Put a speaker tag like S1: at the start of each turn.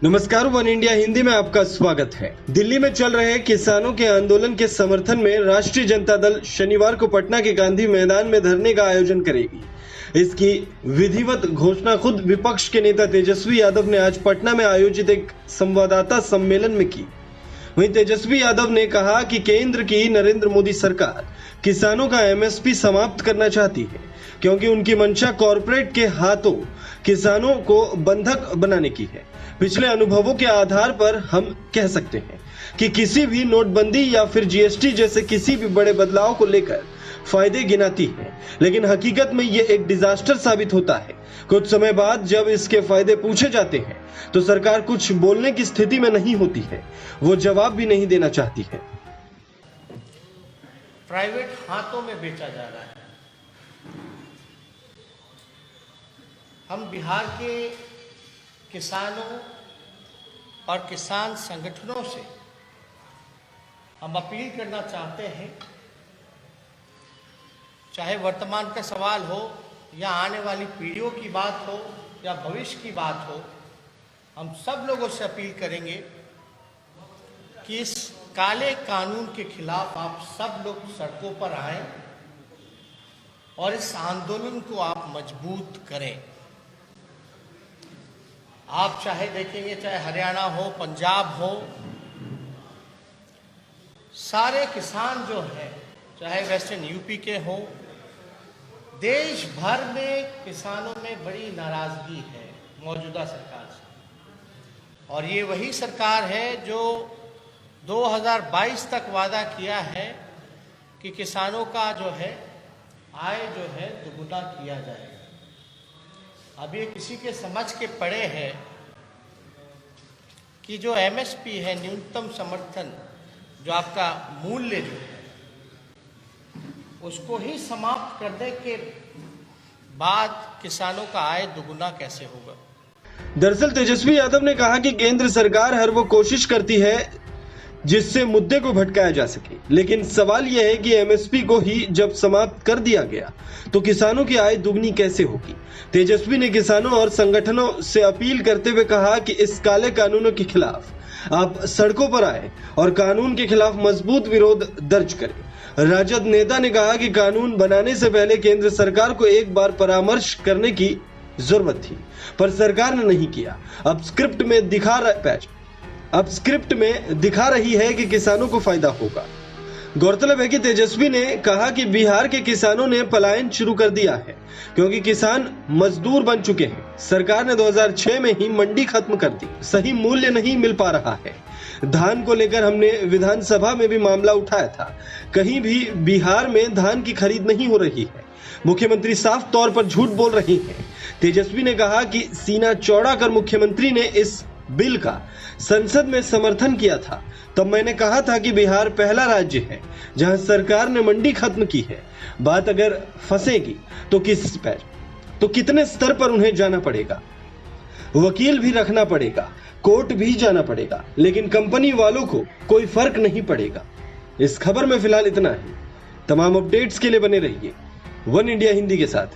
S1: नमस्कार, one India Hindi में आपका स्वागत है। दिल्ली में चल रहे किसानों के आंदोलन के समर्थन में राष्ट्रीय जनता दल शनिवार को पटना के गांधी मैदान में धरने का आयोजन करेगी। इसकी विधिवत घोषणा खुद विपक्ष के नेता तेजस्वी यादव ने आज पटना में आयोजित एक संवाददाता सम्मेलन में की। वहीं तेजस्वी यादव ने कहा कि केंद्र की नरेंद्र मोदी सरकार किसानों का एमएसपी समाप्त करना चाहती है, क्योंकि उनकी मंशा कॉरपोरेट के हाथों किसानों को बंधक बनाने की है। पिछले अनुभवों के आधार पर हम कह सकते हैं कि किसी भी नोटबंदी या फिर जीएसटी जैसे किसी भी बड़े बदलाव को लेकर फायदे गिनाती है, लेकिन हकीकत में ये एक डिजास्टर साबित होता है। कुछ समय बाद जब इसके फायदे पूछे जाते हैं तो सरकार कुछ बोलने की स्थिति में नहीं होती है, वो जवाब भी नहीं देना चाहती है।
S2: प्राइवेट हाथों में बेचा जा रहा है। हम बिहार के किसानों और किसान संगठनों से हम अपील करना चाहते हैं, चाहे वर्तमान का सवाल हो या आने वाली पीढ़ियों की बात हो या भविष्य की बात हो, हम सब लोगों से अपील करेंगे कि इस काले कानून के खिलाफ आप सब लोग सड़कों पर आएं और इस आंदोलन को आप मजबूत करें। आप चाहे देखेंगे, चाहे हरियाणा हो, पंजाब हो, सारे किसान जो हैं, चाहे वेस्टर्न यूपी के हो, देश भर में किसानों में बड़ी नाराजगी है मौजूदा सरकार से। और ये वही सरकार है जो 2022 तक वादा किया है कि किसानों का जो है आय जो है दुगुना किया जाएगा। अब ये किसी के समझ के पड़े है कि जो एमएसपी है, न्यूनतम समर्थन, जो आपका मूल्य जो है, उसको ही समाप्त करने के बाद किसानों का आय दुगुना कैसे होगा।
S1: दरअसल तेजस्वी यादव ने कहा कि केंद्र सरकार हर वो कोशिश करती है जिससे मुद्दे को भटकाया जा सके, लेकिन सवाल यह है कि एमएसपी को ही जब समाप्त कर दिया गया तो किसानों की आय दुगनी कैसे होगी। तेजस्वी ने किसानों और संगठनों से अपील करते हुए कहा कि इस काले कानूनों के खिलाफ आप सड़कों पर आए और कानून के खिलाफ मजबूत विरोध दर्ज करें। राजद नेता ने कहा कि कानून बनाने से पहले केंद्र सरकार को एक बार परामर्श करने की जरूरत थी, पर सरकार ने नहीं किया। अब स्क्रिप्ट में दिखा रही है कि किसानों को फायदा होगा। गौरतलब है कि तेजस्वी ने कहा कि बिहार के किसानों ने पलायन शुरू कर दिया है, क्योंकि किसान मजदूर बन चुके हैं। सरकार ने 2006 में ही मंडी खत्म कर दी, सही मूल्य नहीं मिल पा रहा है। धान को लेकर हमने विधानसभा में भी मामला उठाया था, कहीं भी बिहार में धान की खरीद नहीं हो रही है। मुख्यमंत्री साफ तौर पर झूठ बोल रही हैं। तेजस्वी ने कहा कि सीना चौड़ा कर मुख्यमंत्री ने इस बिल का संसद में समर्थन किया था, तब मैंने कहा था कि बिहार पहला राज्य है जहां सरकार ने मंडी खत्म की है। बात अगर फंसेगी तो कितने स्तर पर उन्हें जाना पड़ेगा, वकील भी रखना पड़ेगा, कोर्ट भी जाना पड़ेगा, लेकिन कंपनी वालों को कोई फर्क नहीं पड़ेगा। इस खबर में फिलहाल इतना ही। तमाम अपडेट्स के लिए बने रहिए वन इंडिया हिंदी के साथ।